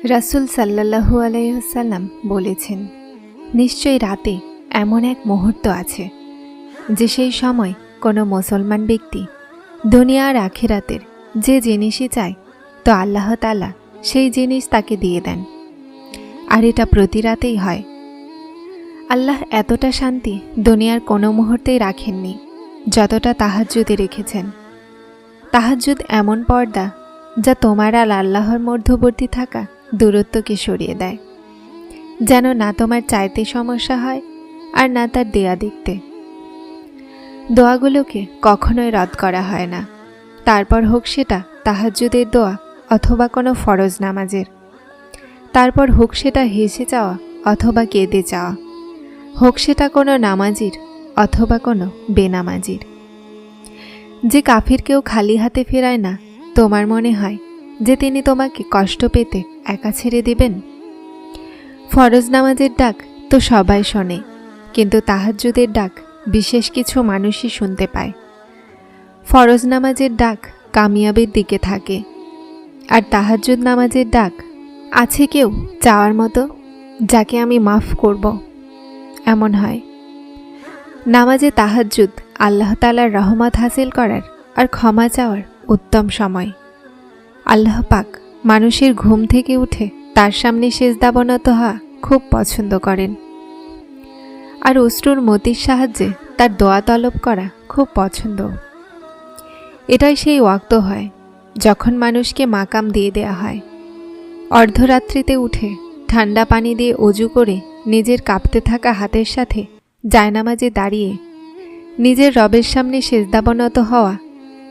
রাসূল সাল্লাল্লাহু আলাইহি ওয়াসাল্লাম বলেছেন, নিশ্চয়ই রাতে এমন এক মুহূর্ত আছে যে সেই সময় কোনো মুসলমান ব্যক্তি দুনিয়া আর আখিরাতের যে জিনিসই চায় তো আল্লাহ তাআলা সেই জিনিস তাকে দিয়ে দেন। আর এটা প্রতি রাতেই হয়। আল্লাহ এতটা শান্তি দুনিয়ার কোনো মুহূর্তেই রাখেননি যতটা তাহাজ্জুদে রেখেছেন। তাহাজ্জুদ এমন পর্দা যা তোমার আর আল্লাহর মধ্যবর্তী থাকা দূরত্বকে সরিয়ে দেয়, যেন না তোমার চাইতে সমস্যা হয় আর না তার দেয়া দেখতে। দোয়াগুলোকে কখনোই রদ করা হয় না, তারপর হোক সেটা তাহাজ্জুদের দোয়া অথবা কোনো ফরজ নামাজের, তারপর হোক সেটা হেসে চাওয়া অথবা কেঁদে চাওয়া, হোক সেটা কোনো নামাজির অথবা কোনো বেনামাজির। যে কাফিরকেও খালি হাতে ফেরায় না, তোমার মনে হয় যে তিনি তোমাকে কষ্ট পেতে একা ছেড়ে দিবেন? ফরজ নামাজের ডাক তো সবাই শোনে, কিন্তু তাহাজ্জুদের ডাক বিশেষ কিছু মানুষই শুনতে পায়। ফরজ নামাজের ডাক কামিয়াবির দিকে থাকে, আর তাহাজ্জুদ নামাজের ডাক আছে কেউ চাওয়ার মতো যাকে আমি মাফ করব, এমন হয়। নামাজে তাহাজ্জুদ আল্লাহ তাআলার রহমত হাসিল করার আর ক্ষমা চাওয়ার উত্তম সময়। আল্লাহ পাক মানুষের ঘুম থেকে উঠে তার সামনে সেজদাবনত হওয়া খুব পছন্দ করেন, আর অশ্রুর মতির সাহায্যে তার দোয়া তলব করা খুব পছন্দ। এটাই সেই ওয়াক্ত হয় যখন মানুষকে মাকাম দিয়ে দেয়া হয়। অর্ধরাত্রিতে উঠে ঠান্ডা পানি দিয়ে অজু করে নিজের কাঁপতে থাকা হাতের সাথে জায়নামাজে দাঁড়িয়ে নিজের রবের সামনে সেজদাবনত হওয়া,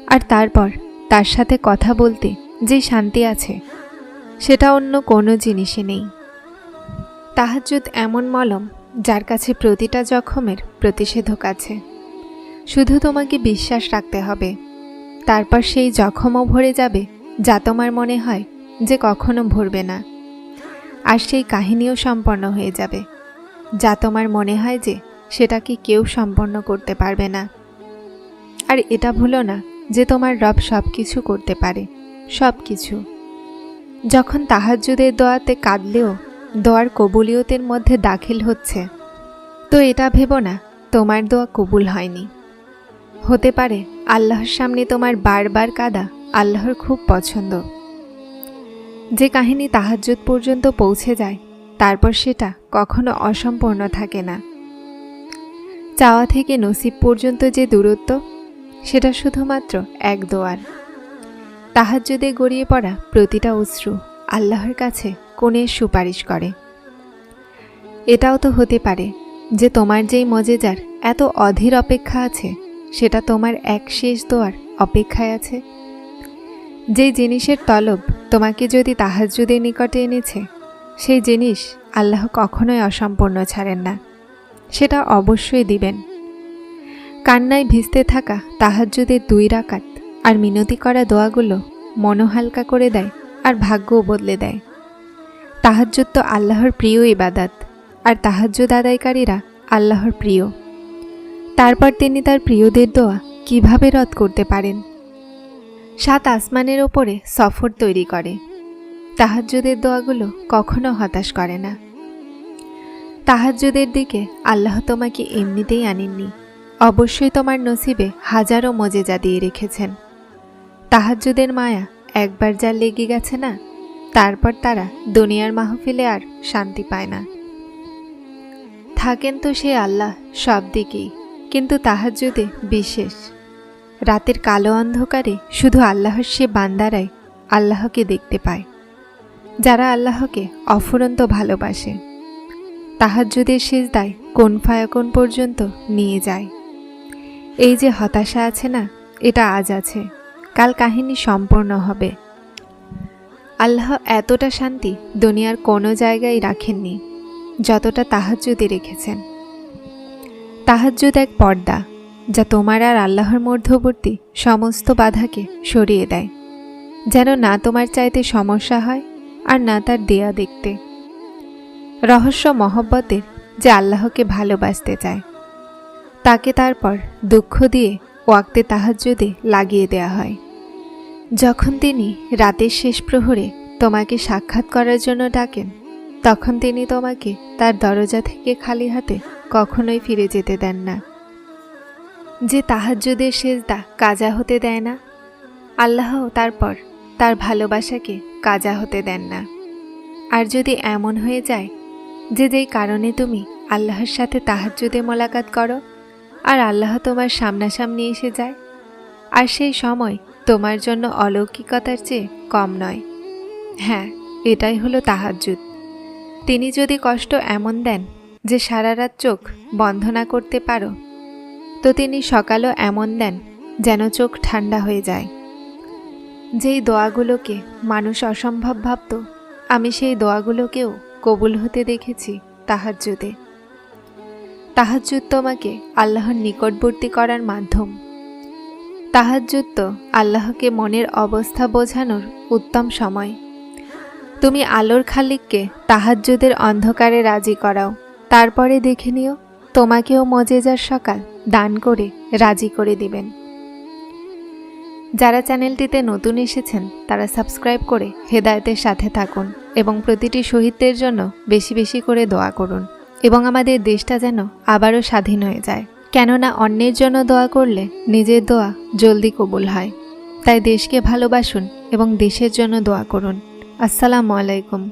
আর তারপর তার সাথে কথা বলতে যে শান্তি আছে সেটা অন্য কোনো জিনিসে নেই। তাহাজ্জুদ এমন মলম যার কাছে প্রতিটা জখমের প্রতিষেধক আছে। শুধু তোমাকে বিশ্বাস রাখতে হবে, তারপর সেই জখমও ভরে যাবে যা তোমার মনে হয় যে কখনো ভরবে না, আর সেই কাহিনীও সম্পন্ন হয়ে যাবে যা তোমার মনে হয় যে সেটাকে কেউ সম্পন্ন করতে পারবে না। আর এটা ভুলো না যে তোমার রব সব কিছু করতে পারে, সব কিছু। যখন তাহাজ্জুদের দোয়াতে কাঁদলেও দোয়ার কবুলিয়তের মধ্যে দাখিল হচ্ছে, তো এটা ভেবো না তোমার দোয়া কবুল হয়নি। হতে পারে আল্লাহর সামনে তোমার বারবার কাঁদা আল্লাহর খুব পছন্দ। যে কাহিনী তাহাজ্জুদ পর্যন্ত পৌঁছে যায়, তারপর সেটা কখনো অসম্পূর্ণ থাকে না। চাওয়া থেকে নসিব পর্যন্ত যে দূরত্ব, সেটা শুধুমাত্র এক দোয়ার। তাহাজ্জুদে গড়িয়ে পড়া প্রতিটা অশ্রু আল্লাহর কাছে কোণের সুপারিশ করে। এটাও তো হতে পারে যে তোমার যেই মজেজার এত অধীর অপেক্ষা আছে, সেটা তোমার এক শেষ দোয়ার অপেক্ষায় আছে। যেই জিনিসের তলব তোমাকে যদি তাহাজ্জুদের নিকটে এনেছে, সেই জিনিস আল্লাহ কখনোই অসম্পূর্ণ ছাড়েন না, সেটা অবশ্যই দিবেন। কান্নায় ভিজতে থাকা তাহাজ্জুদের 2 রাকাত আর মিনতি করা দোয়াগুলো মনও হালকা করে দেয় আর ভাগ্যও বদলে দেয়। তাহাজ্জুদ তো আল্লাহর প্রিয় ইবাদত, আর তাহাজ্জুদ আদায়কারীরা আল্লাহর প্রিয়। তারপর তিনি তার প্রিয়দের দোয়া কিভাবে রদ করতে পারেন? 7 আসমানের ওপরে সফর তৈরি করে। তাহাজ্জুদের দোয়াগুলো কখনো হতাশ করে না। তাহাজ্জুদের দিকে আল্লাহ তোমাকে এমনিতেই আনেননি, অবশ্যই তোমার নসিবে হাজারো মজেজা দিয়ে রেখেছেন। তাহাজ্জুদের মায়া একবার যার লেগে গেছে না, তারপর তারা দুনিয়ার মাহফিলে আর শান্তি পায় না। থাকেন তো সে আল্লাহ সব দিকেই, কিন্তু তাহাজ্জুদে বিশেষ। রাতের কালো অন্ধকারে শুধু আল্লাহর সে বান্দারাই আল্লাহকে দেখতে পায়, যারা আল্লাহকে অফুরন্ত ভালোবাসে। তাহাজ্জুদের সিজদায় কোন ফায়াকুন পর্যন্ত নিয়ে যায়। এই যে হতাশা আছে না, এটা আজ আছে, কাল কাহিনী সম্পূর্ণ হবে। আল্লাহ এতটা শান্তি দুনিয়ার কোনো জায়গায় রাখেননি যতটা তাহাজ্জুদে রেখেছেন। তাহাজ্জুদ এক পর্দা যা তোমার আর আল্লাহর মধ্যবর্তী সমস্ত বাধাকে সরিয়ে দেয়, যেন না তোমার চাইতে সমস্যা হয় আর না তার দেয়া দেখতে। রহস্য মহব্বতের যে আল্লাহকে ভালোবাসতে চায়, তাকে তারপর দুঃখ দিয়ে ওয়াক্তে তাহাজ্জুদে লাগিয়ে দেয়া হয়। যখন তিনি রাতের শেষ প্রহরে তোমাকে সাক্ষাৎ করার জন্য ডাকেন, তখন তিনি তোমাকে তার দরজা থেকে খালি হাতে কখনোই ফিরে যেতে দেন না। যে তাহাজ্জুদের সেজদা কাজা হতে দেয় না, আল্লাহ তারপর তার ভালোবাসাকে কাজা হতে দেন না। আর যদি এমন হয়ে যায় যে যেই কারণে তুমি আল্লাহর সাথে তাহাজ্জুদে মোলাকাত করো আর আল্লাহ তোমার সামনাসামনি এসে যায়, আর সেই সময় তোমার জন্য অলৌকিকতার চেয়ে কম নয়। হ্যাঁ, এটাই হলো তাহাজ্জুদ। তিনি যদি কষ্ট এমন দেন যে সারা রাত চোখ বন্ধ না করতে পারো, তো তিনি সকালও এমন দেন যেন চোখ ঠান্ডা হয়ে যায়। যেই দোয়াগুলোকে মানুষ অসম্ভব ভাবত, আমি সেই দোয়াগুলোকেও কবুল হতে দেখেছি তাহাজ্জুদে। তাহাজ্জুদ তোমাকে আল্লাহর নিকটবর্তী করার মাধ্যম। তাহাজ্জুদ তো আল্লাহকে মনের অবস্থা বোঝানোর উত্তম সময়। তুমি আলোর খালিককে তাহাজ্জুদের অন্ধকারে রাজি করাও, তারপরে দেখে নিও তোমাকেও মজেজার সকাল দান করে রাজি করে দিবেন। যারা চ্যানেলটিতে নতুন এসেছেন তারা সাবস্ক্রাইব করে হেদায়েতের সাথে থাকুন এবং প্রতিটি শহীদদের জন্য বেশি বেশি করে দোয়া করুন এবং আমাদের দেশটা যেন আবারও স্বাধীন হয়ে যায়। কেননা অন্যের জন্য দোয়া করলে নিজের দোয়া জলদি কবুল হয়। তাই দেশকে ভালোবাসুন এবং দেশের জন্য দোয়া করুন। আসসালামু আলাইকুম।